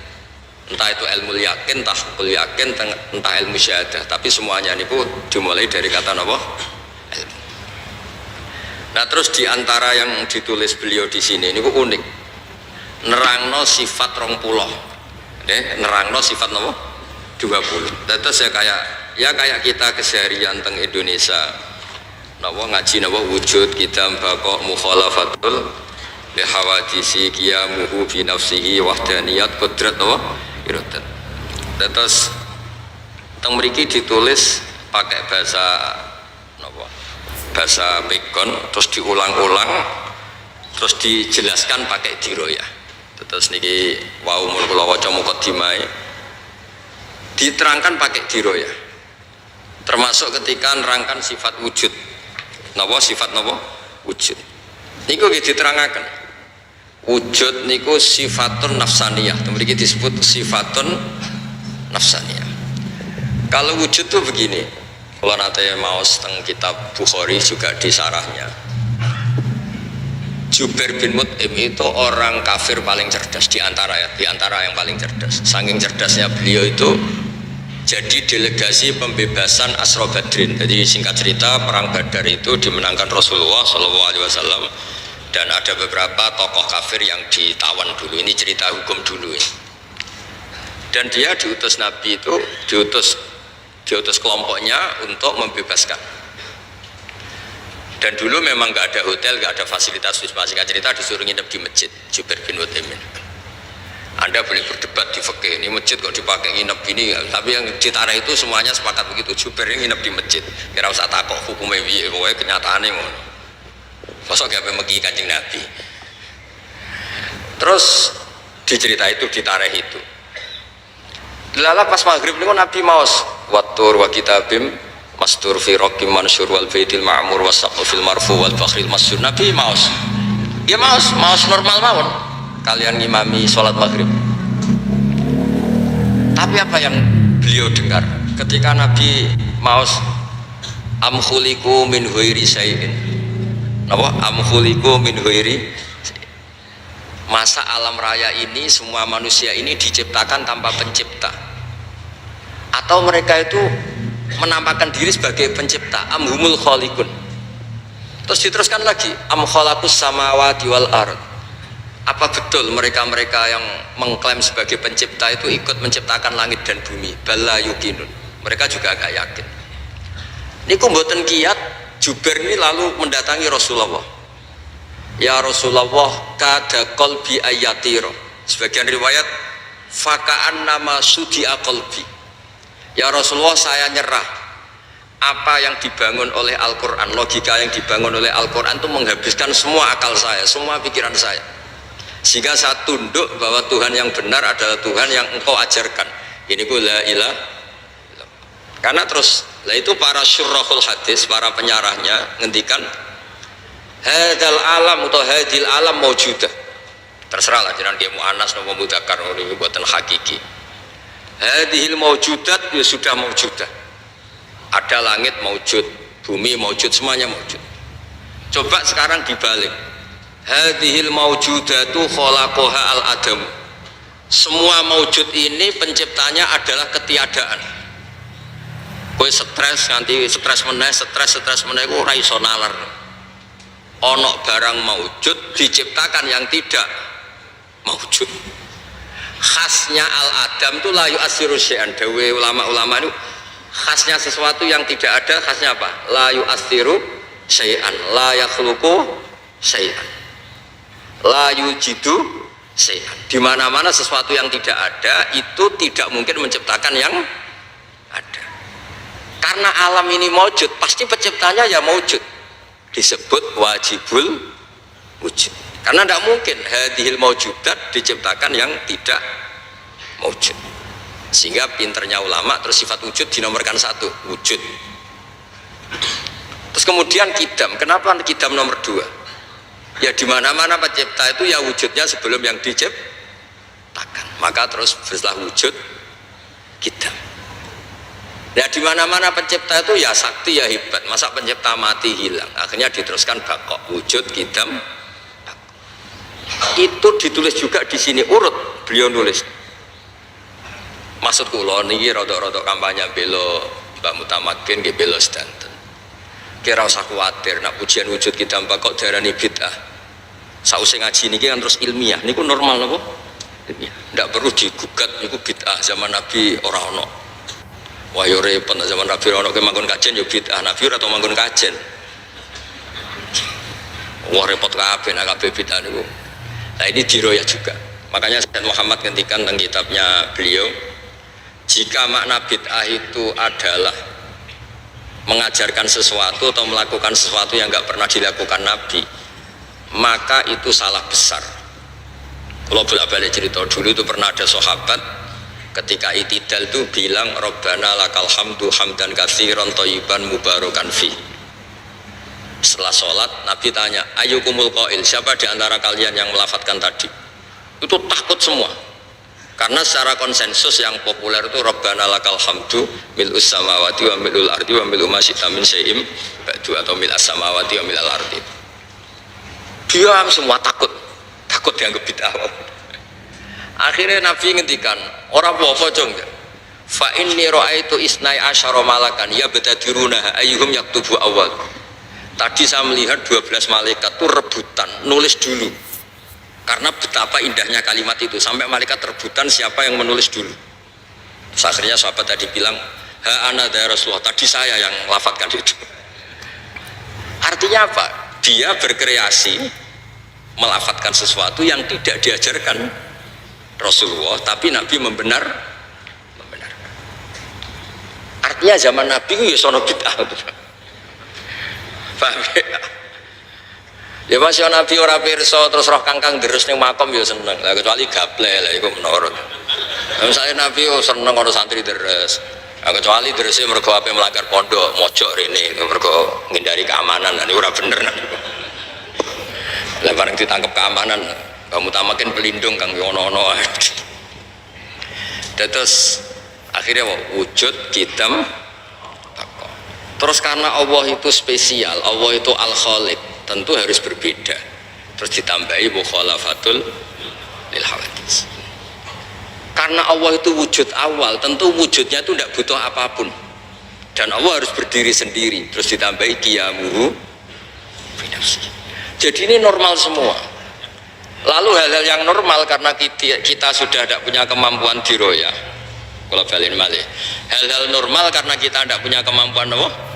Entah itu ilmu yakin, tahqiqul yakin, entah ilmu syahadah, tapi semuanya ini pun dimulai dari kata apa? Ilmu. Nah, terus diantara yang ditulis beliau di sini ini unik. Nerangno sifat 20. Nerangno sifat apa? 20. Terus ya kayak kita keseharian teng Indonesia. Napa ngaji napa wujud kita bakok mukhalafatul li hawadisi qiyamuhu fi nafsihi wahdaniyat qudrat apa? Iradat. Terus teng mriki ditulis pakai bahasa napa? Bahasa Pegon, terus diulang-ulang, terus dijelaskan pakai diroyah. Terus niki wau mun kula waca mukadimah diterangkan pakai diroyah. Termasuk ketika nerangkan sifat wujud. Napa sifat napa? Wujud. Niku nggih diterangaken. Wujud niku sifatun nafsaniyah. Mriki disebut sifatun nafsaniyah. Kalau wujud tuh begini. Kalau nanti maos teng kitab Bukhari juga di sarahnya. Jubair bin Mut'im itu orang kafir paling cerdas di antara yang paling cerdas. Saking cerdasnya beliau itu jadi delegasi pembebasan Asra Badrin. Jadi singkat cerita perang Badar itu dimenangkan Rasulullah SAW dan ada beberapa tokoh kafir yang ditawan dulu. Ini cerita hukum dulu ya. Dan dia diutus Nabi itu diutus kelompoknya untuk membebaskan. Dan dulu memang nggak ada hotel, nggak ada fasilitas wisma. Singkat cerita disuruh nginep di masjid Jubair bin Mut'im. Anda boleh berdebat di fikih, ini masjid kok dipakai nginep gini, tapi yang ditarah itu semuanya sepakat begitu. Jubair nginep di masjid, kira usah takut hukumnya piye, pokoknya kenyataannya ngono. Mosok gak megi Kanjeng Nabi. Terus dicerita itu ditarah itu. Lala pas maghrib niku Nabi maos wattur wa kitabim mastur fi raqim mansur wal baitil ma'mur wasaqfil marfu wal fakhril masjur. Nabi maos. Ya maos normal mawon. Kalian ngimami sholat maghrib. Tapi apa yang beliau dengar ketika Nabi maos am khuliqu min ghairi syai'in. Napa? Am khuliqu min ghairi. Masa alam raya ini semua manusia ini diciptakan tanpa pencipta, atau mereka itu menampakkan diri sebagai pencipta? Am humul khaliqun. Terus diteruskan lagi am khalaqus samawati wal ard. Apa betul mereka-mereka yang mengklaim sebagai pencipta itu ikut menciptakan langit dan bumi? Bala yuqinun. Mereka juga agak yakin. Niku mboten kiyat. Jubair ini lalu mendatangi Rasulullah. Ya Rasulullah, kada qalbi ayatiro. Sebagian riwayat faka'an nama sudi'a qalbi. Ya Rasulullah, saya nyerah. Apa yang dibangun oleh Al-Quran, logika yang dibangun oleh Al-Quran itu menghabiskan semua akal saya, semua pikiran saya. Sehingga saya tunduk bahwa Tuhan yang benar adalah Tuhan yang engkau ajarkan. Ini ku la ilah. Karena terus, lah itu para syurrahul hadis, para penyarahnya ngendikan hadal alam atau hadil alam maujudah. Terserahlah jenengan dia mu'annas atau mudzakkar, ini buatan hakiki. Hadhil maujudat ya sudah maujudah. Ada langit maujud, bumi maujud, semuanya maujud. Coba sekarang dibalik. Hadhil maujudatu khalaqaha al-adam. Semua maujud ini penciptanya adalah ketiadaan. Kowe stres nganti stres meneh ku ora iso nalar. Ono barang maujud diciptakan yang tidak maujud. Khasnya al-adam itu la yu'assiru syai'an. Dawe ulama-ulama itu khasnya sesuatu yang tidak ada, khasnya apa? La yu'assiru syai'an, la yakhluqu syai'an, la yujidu Di mana-mana sesuatu yang tidak ada itu tidak mungkin menciptakan yang ada. Karena alam ini maujud, pasti penciptanya ya maujud. Disebut wajibul wujud. Karena tidak mungkin hadhil maujudat diciptakan yang tidak maujud. Sehingga pinternya ulama terus sifat wujud dinomorkan 1, wujud. Terus kemudian kidam. Kenapa kidam nomor 2? Ya di mana-mana pencipta itu ya wujudnya sebelum yang diciptakan. Maka terus setelah wujud kidam. Ya di mana-mana pencipta itu ya sakti ya hebat. Masa pencipta mati hilang? Akhirnya diteruskan bakok, wujud kidam. Itu ditulis juga di sini urut. Beliau nulis. Maksud kula niki rodok-rodok kampanye belo Mbak Mutamakin nggih belo sedanten. Kira usah khawatir nak pujian wujud kidam bakok darani bid'ah. Sausé ngaji niki kan terus ilmiah niku normal napa? Ilmiah. Ndak perlu digugat niku bid'ah zaman Nabi ora ono. Wah yo repot zaman Nabi ora ono ke manggon kajen yo bid'ah. Nabi ora tau manggon kajen. Wah repot kabeh nek kabeh bid'ah niku. Nah ini diroyah juga. Makanya Sayyid Muhammad ngendikan tentang kitabnya beliau, jika makna bid'ah itu adalah mengajarkan sesuatu atau melakukan sesuatu yang nggak pernah dilakukan Nabi, maka itu salah besar. Kalau bolak-balik cerita dulu itu pernah ada sahabat ketika itidal itu bilang Rabbana lakal hamdu hamdan katsiran thayyiban mubarakan fi. Setelah sholat Nabi tanya ayyukumul qail, siapa di antara kalian yang melafadzkan tadi? Itu takut semua. Karena secara konsensus yang populer itu Rabbana lakal hamdu mil'us samawati wa mil'ul ardi wa mil'u ma syi'ta min syai'in ba'du atau mil'as samawati wa mil'al ardi. Dia semua takut dianggap bid'ah. Akhirnya Nabi ngendikan, orang apa jong? Fa inni ra'aitu isnai asyara malakan yabtadiruna ayyuhum yaktubu awal. Tadi saya melihat 12 malaikat itu rebutan nulis dulu. Karena betapa indahnya kalimat itu sampai malaikat rebutan siapa yang menulis dulu. Terus akhirnya sahabat tadi bilang, "Ha ana ya Rasulullah, tadi saya yang lafadzkan itu." Artinya apa? Dia berkreasi melafadzkan sesuatu yang tidak diajarkan Rasulullah, tapi Nabi membenarkan. Artinya zaman Nabi itu ya sono bid'ah. Paham ya? Ya masih Nabi ora pirsa terus roh kangkang terus ning makom ya seneng. Lah kecuali gaple lah iku menurut. Misalnya Nabi seneng karo santri terus. Kecuali terusnya mergo ape melanggar pondok, mojok rene, mergo ngindari keamanan, ini ora bener. Lah bareng ditangkap keamanan, kamu tamakin pelindung kang ono-ono. Terus akhirnya wujud kitam. Terus karena Allah itu spesial, Allah itu al-khaliq, tentu harus berbeda. Terus ditambahi mukhalafatul lil hawadits. Karena Allah itu wujud awal, tentu wujudnya itu tidak butuh apapun. Dan Allah harus berdiri sendiri. Terus ditambahi qiyamuhu binafsi. Jadi ini normal semua. Lalu hal-hal yang normal karena kita sudah tidak punya kemampuan diroyah. Kalau balik malih. Hal-hal normal karena kita tidak punya kemampuan apa?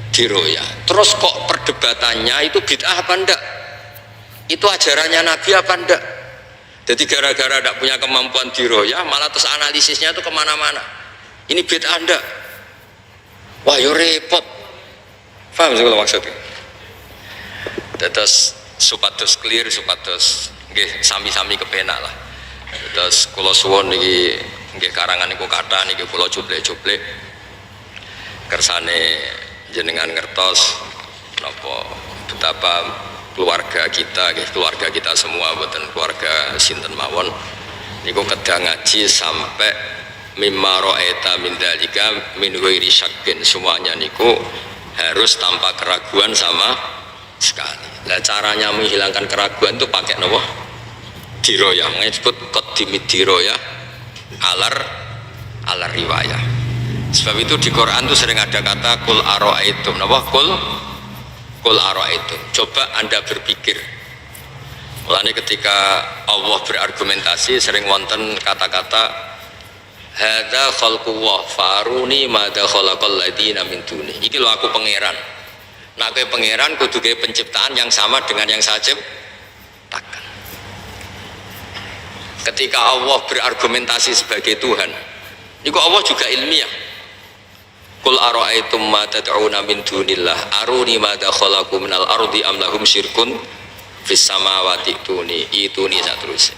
Diroyah. Terus kok perdebatannya itu bid'ah apa enggak? Itu ajarannya Nabi apa enggak? Jadi gara-gara tidak punya kemampuan diroyah, malah terus analisisnya itu kemana-mana. Ini bid'ah enggak? Wah, yo repot. Paham sih kalau maksudnya? Terus supados clear, supados nggih sami-sami kepenak lah. Terus kula suwun niki nggih karangan niku kathah niki kula cuplek-cuplek kersane jenengan ngertos napa betapa keluarga kita semua, buatan keluarga sinten mawon niku kedah ngaji sampai mimma ra'aita min dzalika min ghairi syakkin, semuanya niku harus tanpa keraguan sama sekali. Lah caranya menghilangkan keraguan itu pakai napa? Diroyah, disebut qaddimid diroyah alar riwayah. Sebab itu di Quran itu sering ada kata kul ara'aitum, napa? Kul ara'aitum, coba Anda berpikir. Mulane ketika Allah berargumentasi sering wonten kata-kata hadza khalqullah faruni madza khalaqal ladina min duni. Iki lho aku pangeran. Nah kowe pangeran kudu gawe penciptaan yang sama dengan yang saya ciptakan. ketika Allah berargumentasi sebagai Tuhan niku Allah juga ilmiah. Qul ara'aitum ma tad'una min dunillah aruni madza khalaqu minal ardi am lahum syirkun fis samawati ituni saterusnya.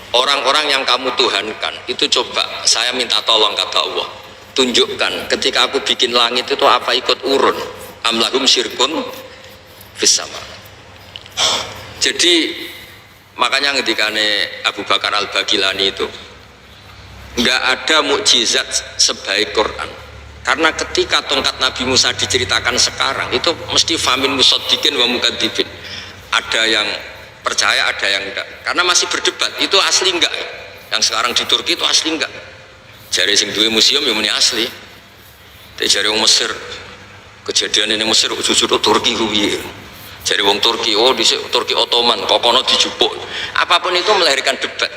Orang-orang yang kamu tuhankan itu coba saya minta tolong kata Allah, tunjukkan ketika aku bikin langit itu apa ikut urun am lahum syirkun fis sama. Jadi makanya ketikane Abu Bakar Al-Bagilani itu nggak ada mukjizat sebaik Quran, karena ketika tongkat Nabi Musa diceritakan sekarang itu mesti famin musaddiqin wa mukadzibin, ada yang percaya ada yang enggak, karena masih berdebat itu asli enggak, yang sekarang di Turki itu asli enggak, jari sing duwe museum yang muni asli, tapi jari wong Mesir kejadian ini Mesir jujur Turki kuwi, jari wong Turki oh di Turki Ottoman kokono dijupuk, apapun itu melahirkan debat.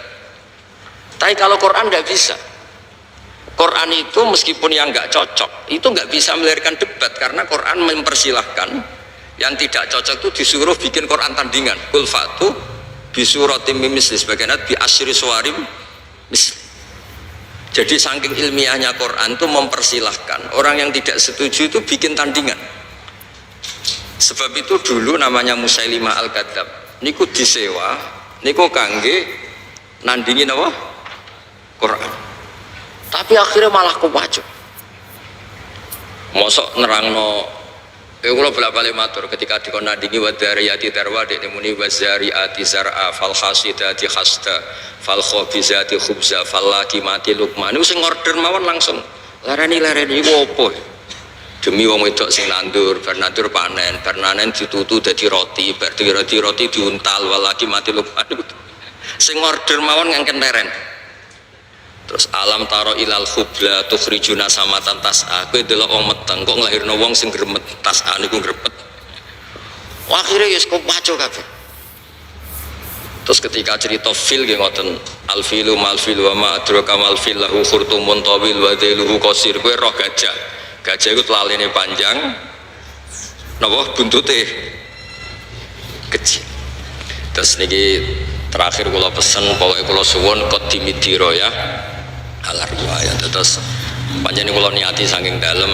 Tapi kalau Quran enggak bisa, Quran itu meskipun yang enggak cocok itu enggak bisa melahirkan debat, karena Quran mempersilahkan yang tidak cocok itu disuruh bikin Quran tandingan, qul fatu bi suratim misli sebagian bi asyri suwarim misli. Jadi saking ilmiahnya Quran itu mempersilahkan orang yang tidak setuju itu bikin tandingan. Sebab itu dulu namanya Musailimah Al-Kadzab niku disewa niku kangge nandingin apa? Quran. Tapi akhirnya malah kewajib. Mosok nerangno kula bolak-balik matur ketika dikon nandingi wadariyati darwa dek muni wazariati zar'a fal hasidati hasta fal khabizati khubza fal laqimati luqman niku sing order mawon langsung lareni iku opo demi wong wedok sing nandur bar nandur panen bar panen ditutu dadi roti bar dadi roti diuntal wal laqimati luqman sing order mawon ngangken leren. Terus alam taro ilal khubla tukhrijuna samatan tas'a, kowe delok wong meteng kok nglahirno wong sing gremet tas'a niku grepet. Akhire ya kok paco kabeh. Terus ketika cerita fil nggih ngoten, al filu mal fil wa ma adraka mal fil lahu khurtumun tawil wa dhailuhu qasir. Kowe roh gajah. Gajah iku telalene panjang. Napa buntute kecil. Terus niki terakhir kula pesen pokoke kula suwun qadimidiro ya. Alar riwayat. Terus panjenengan kula niati saking dalem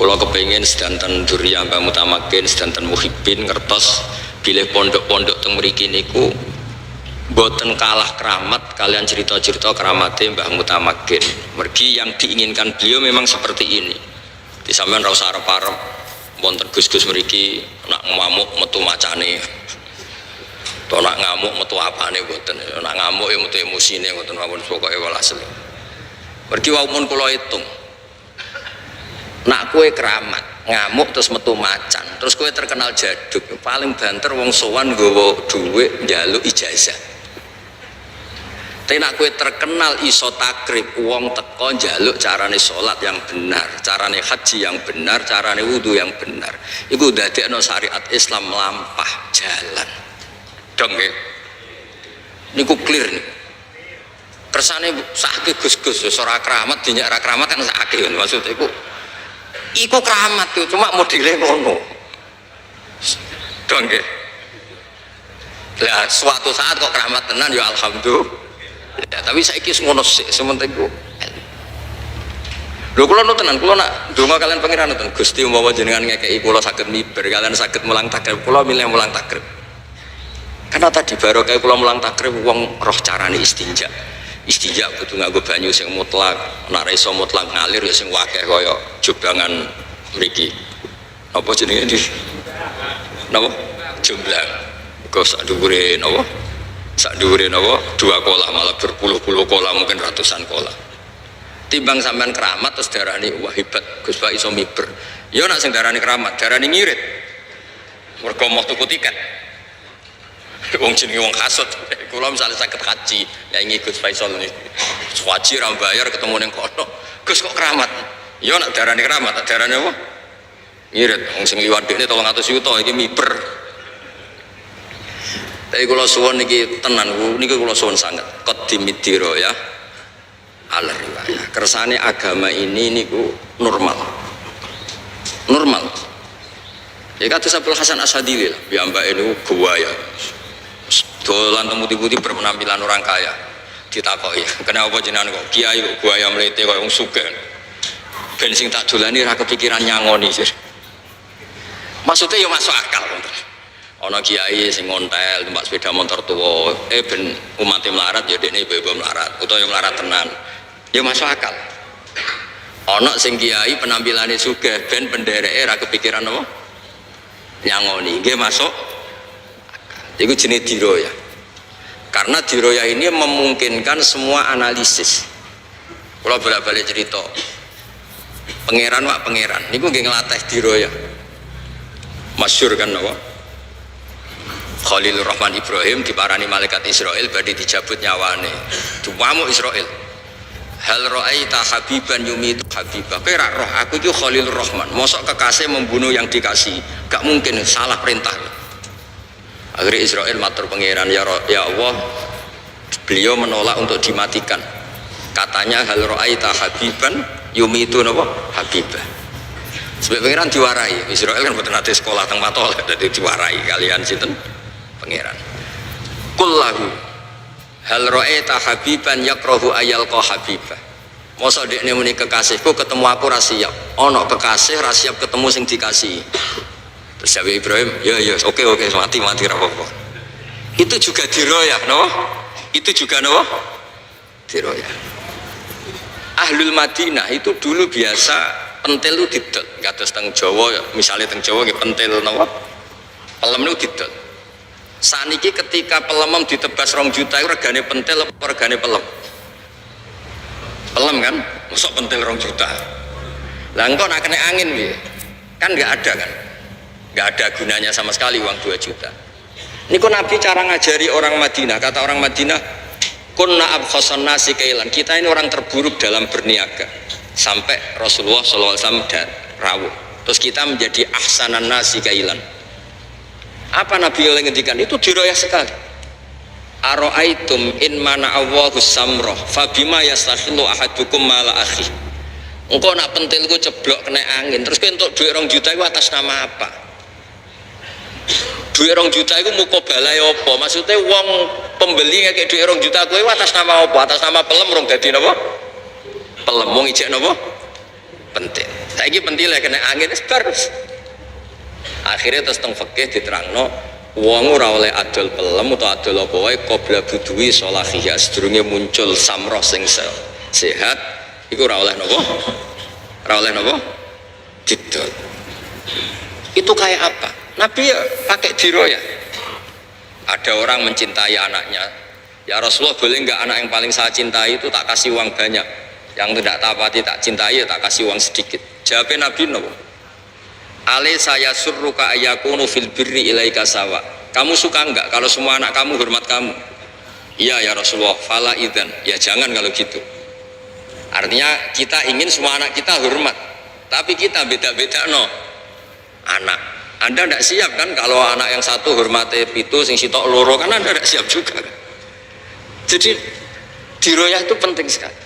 kula kepengin sedanten duriyah Mbah Mutamakin sedanten muhibbin ngertos bilih pondok-pondok teng mriki niku boten kalah keramat kalian cerita-cerita keramate Mbah Mutamakin. Mergi yang diinginkan beliau memang seperti ini. Di sampean ra usah arep-arep wonten Gus-gus mriki nak ngamuk metu macane. To nak ngamuk metu apane mboten. Nak ngamuk ya metu emosine ngoten mawon pokoke walhasil. Mergi wau mun kula hitung. Nak kowe keramat, ngamuk terus metu macan, terus kowe terkenal jaduk, paling banter wong sowan nggawa dhuwit njaluk ijazah. Tapi nak kowe terkenal iso takrib, wong teko njaluk carane salat yang benar, carane haji yang benar, carane wudu yang benar. Iku dadekno syariat Islam melampah jalan. Dong nggih. Niku clear niku. Kersane sakit Gus-gus ora keramat dinyak ra keramat kan sakit maksud iku keramat tuh cuma modele ngono. Dong nggih. Lah suatu saat kok keramat tenan ya alhamdulillah. Ya, tapi saiki ngono sik sementing ku. Lho kula tenan kula nak donga kalian pangeran nonton Gusti umpama jenengan ngekeki kula saged miber kalian saged mulang takrib kula milih mulang takrib. Karena tadi baru kayak kula mulang takrib wong roh carane istinja. Istinja kudu nganggo banyu sing mutlak, nek iso mutlak ngalir ya sing wakeh kaya jobangan mriki. Apa jenenge iki? Napa? Jomblang. Kok sak dhuwure napa? Sak dhuwure napa? 2 kolah malah berpuluh-puluh kolah mungkin ratusan kolah. Timbang sampean keramat terus darani wah hebat Gus Pak iso miber. Ya nek sing darani keramat, darani ngirit. Mergo mau tuku tiket. Wong jenenge wong hasud. Kula misalnya saged haji, ya ingin Gus Faisal nih. Haji ra bayar ketemu ning kono. Gus kok keramat? Ya nek darane keramat, darane apa? Ngirit. Wong sing liwat dekne 300 juta iki miber. Tapi kula suwun niki tenan niki kula suwun sanget. Qadimidiro ya. Al riwayah. Kersane agama ini niku normal. Normal. Ya kados Abdul Hasan Asadili lah, piyambake niku buaya. dolan temu putih berpenampilan orang kaya. Ditakoki, kenapa jenengan kok kiai kok buaya mlete kok wong sugih. Ben sing tak dolani ra kepikiran nyangoni. Maksudnya ya masuk akal. Ana kiai sing ngontel numpak sepeda motor tua, ben umatnya melarat ya dekne ibu-ibu melarat, utawa yang melarat tenan. Ya masuk akal. Ana sing kiai penampilannya sugih, ben pendereke ra kepikiran apa? Nyangoni. Nggih masuk. Iku jenis diroya. Karena diroya ini memungkinkan semua analisis. Kalau bolak-balik cerita, pangeran wak pangeran, niku nggih nglatih diroya. Masyhur kan apa? Khalilur Rahman Ibrahim diparani malaikat Israel badhe dijabut nyawane. Dumamu Israel. Hal ra'aita habiban yumitu habibah. Kowe ra roh aku iki Khalilur Rahman. Mosok kekasih membunuh yang dikasih. Gak mungkin, salah perintah. Akhirnya Israel matur pangeran, ya Allah, beliau menolak untuk dimatikan. Katanya hal ra'aita habiban yumitu napa habibah. Sebab pangeran diwarai. Israel kan mboten nate sekolah teng Patol, dadi diwarai kalian sinten pangeran. Kullahu hal ra'aita habiban yakrahu ayalqa habibah. Mosok dekne muni kekasihku ketemu aku ra siap. Ana kekasih ra siap ketemu sing dikasih. Terus jawab Ibrahim, ya oke mati ra apa-apa. Itu juga diroyah, no? Itu juga no? Diroyah. Ahlul Madinah itu dulu biasa pentil itu didol. Kados teng Jawa, misalnya teng Jawa nggih pentil napa? Pelem itu didol. Saniki ketika pelemem ditebas 2 juta itu regane pentil apa regane pelem? Pelem kan? Mosok pentil 2 juta. Lah engko nak kena angin piye? Kan enggak ada kan? Enggak ada gunanya sama sekali uang 2 juta. Niku Nabi cara ngajari orang Madinah. Kata orang Madinah, kunna abkhasan nasi kailan. Kita ini orang terburuk dalam berniaga. Sampai Rasulullah SAW rawuh. Terus kita menjadi ahsanan nasi kailan. Apa Nabi oleh ngendikan? Itu diroyah sekali. Aro'aitum in mana Allahu samroh fabima yastakhillu ahadukum mala akhi. Engkau nak pentilku ceblok kena angin. Terus kau untuk duit 2 juta itu atas nama apa? Duit 2 juta itu mukobalai apa? Maksudnya uang pembeli kayak duit 2 juta itu atas nama apa? Atas nama pelem rong dadi napa? Pelem wong ijek napa? Pentil. Saiki pentil kena angin wis bar. Akhirnya terus teng fikih diterangno wong ora oleh adol pelem utawa adol apa wae qabla budui sholahiyah sedurunge muncul samroh sing sehat iku ora oleh napa? Ora oleh napa? Didol. Itu kayak apa? Nabi ya pakai diroyah. Ada orang mencintai anaknya, ya Rasulullah boleh nggak anak yang paling saya cintai itu tak kasih uang banyak, yang tidak tapati tak cintai ya tak kasih uang sedikit. Jawabnya Nabi no. Ale saya surruka ayakunu fil birri ilaika sawa. Kamu suka enggak kalau semua anak kamu hormat kamu? Iya ya Rasulullah. Fala idzan. Ya jangan kalau gitu. Artinya kita ingin semua anak kita hormat, tapi kita beda-beda no anak. Anda tidak siap kan kalau anak yang satu hormati pitu sing sitok loro kan Anda tidak siap juga kan? Jadi diroyah itu penting sekali.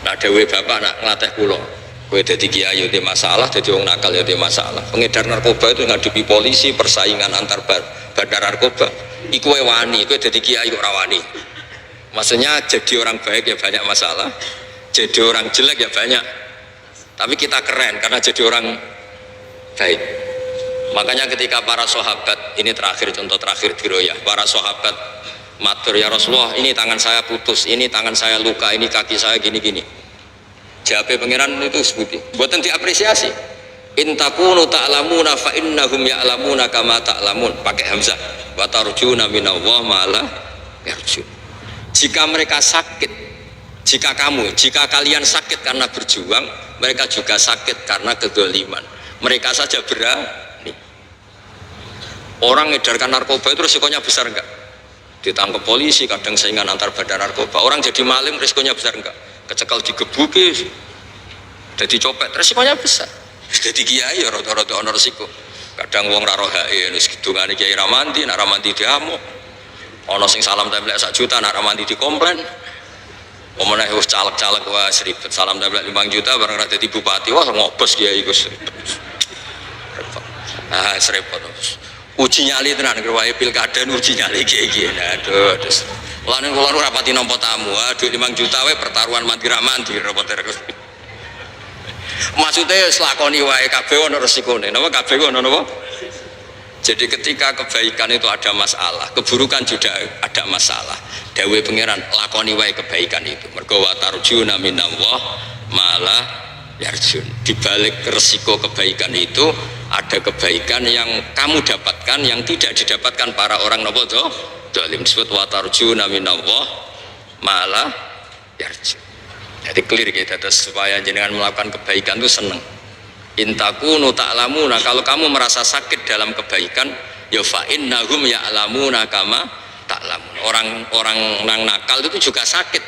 Nah dewe bapak nak ngelatih pulau kowe dadi kiai yo masalah, dadi wong nakal yo masalah. Pengedar narkoba itu ngadepi polisi, persaingan antar bandar narkoba. Iku wani, kowe dadi kiai kok ora wani. Maksudnya jadi orang baik ya banyak masalah, jadi orang jelek ya banyak. Tapi kita keren karena jadi orang baik. Makanya ketika para sahabat, ini terakhir contoh terakhir diroyah, para sahabat matur ya Rasulullah, ini tangan saya putus, ini tangan saya luka, ini kaki saya gini-gini. Jawab pangeran itu sebuti, buatan diapresiasi. In takunu ta'lamuna fa innahum ya'lamuna kama ta'lamun. Pakai hamzah. Wa tarjuna minallah ma la yarjun. Jika mereka sakit, jika kalian sakit karena berjuang, mereka juga sakit karena kedoliman. Mereka saja berani. Orang ngedarkan narkoba itu risikonya besar enggak? Ditangkap polisi, kadang saingan antar badan narkoba. Orang jadi maling risikonya besar enggak? Kecekal digebuki, jadi copet, risikonya besar. Jadi kiai ya rada-rada ana risiko. Kadang wong ra rohae wis kidungane kiai ra mandi, nek ra mandi diamuk. Ana sing salam templek 1 juta, nek ra mandi dikomplain. Omone wis caleg-caleg wis ribet salam templek 5 juta bareng ra dadi bupati, wah ngobos kiai iku. Ah, repot. Uji nyali tenan kerwae pilkada uji nyali kiye-kiye. Aduh, terus lan kula ora rapati nampa tamu. Aduh 5 juta wae pertaruhan mati-mati repot terus. Maksudnya selakoni wae kabeh ono resikone. Napa kabeh ono napa? Jadi ketika kebaikan itu ada masalah, keburukan juga ada masalah. Dawe pangeran lakoni wae kebaikan itu. Mergo wa tarjuna minallah malah yarjun. Di balik resiko kebaikan itu ada kebaikan yang kamu dapatkan yang tidak didapatkan para orang napa to? Zalim disebut wa tarjuna minallah malah yarjun. Jadi clear kita terus supaya jenengan melakukan kebaikan itu seneng. Intakunu ta'lamuna, kalau kamu merasa sakit dalam kebaikan, ya fa innahum ya'lamuna kama ta'lamun. Orang nang nakal itu juga sakit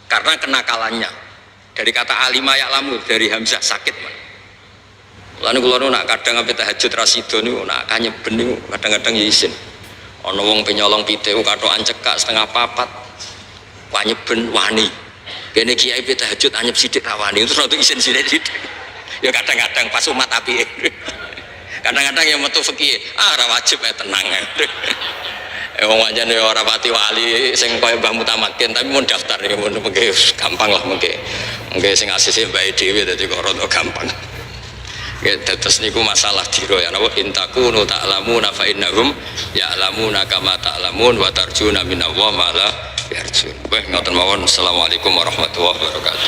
karena kenakalannya. Dari kata alima ya'lamu, dari hamzah sakit. Lalu kula nak kadang ape tahajud rasido niku nak kanyeben niku kadang-kadang ya isin. Ana wong penyolong piteku katokan cekak setengah papat. Wanyeben wani. Kene kiai pe tahajud anyep sithik ra wani terus untuk isin sithik. Ya kadang-kadang pas umat api. Kadang-kadang yang metu fikih, ora wajib tenang. Wong anjane ora pati wali sing kaya Mbah Mutamakin tapi mun daftar iki mun mengke gampang lah mengke. Mengke sing asise bae dhewe dadi kok rada gampang. Ya terus niku masalah diro ya napa intakunu ta'lamuna fa innahum ya'lamuna kama ta'lamun wa tarjuna minallah ma la yarjun. Wah ngoten mawon. Assalamualaikum warahmatullahi wabarakatuh.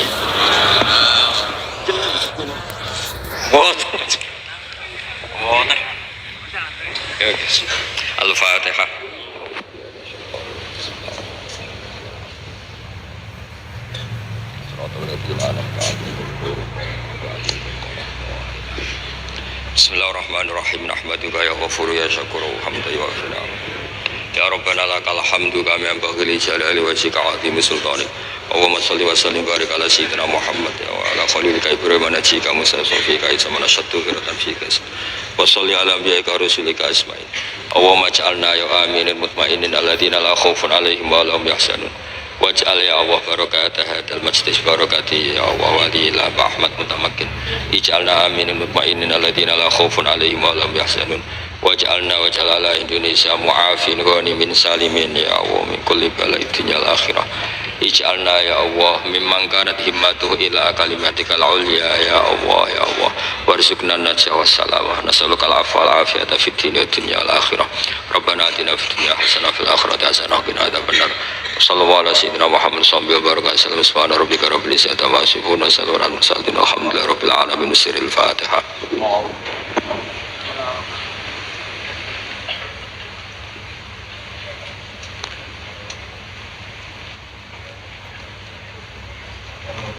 Al-Fatihah. Bismillahirrahmanirrahim. Nahmaduka ya ghafuru ya syakuru hamda wa fina. Ya Rabbana lakal hamdu kama yanbaghi li jalali wajhika wa azimi sultanik. Allahumma shalli wa sallim barik ala sayyidina Muhammad wa ala khalilika Ibrahim najika Musa sofika ismana syattu hiratan fika. Wa shalli ala anbiya'ika rusulika asma'in. Allahumma ja'alna ya aminin mutmainin alladziina la khaufun 'alaihim wa la hum yahzanun. Waj'al ya Allah barakatah hadzal majlis barakati ya Allah wali la Ahmad Mutamakin. Ij'alna aminin mutmainin alladziina la khaufun 'alaihim wa la hum yahzanun. Waj'alna waj'alala Indonesia mu'afin ghanimin salimin ya Allah min kulli bala'id dunya al akhirah. Ij'alna ya Allah mimman kanat himmatuhu ila kalimatikal ulya ya Allah ya Allah warzuqna najwa wassalamah nas'aluka al-'afwa wal 'afiyata fid dunya wal akhirah. Rabbana atina fid dunya hasanah fil akhirati hasanah wa qina adzabannar. Sallallahu ala sayyidina Muhammad sallallahu alaihi wa sallam. Subhana rabbika rabbil izzati amma yasifun wa salamun alal mursalin walhamdulillahi rabbil alamin. Sirril Fatihah.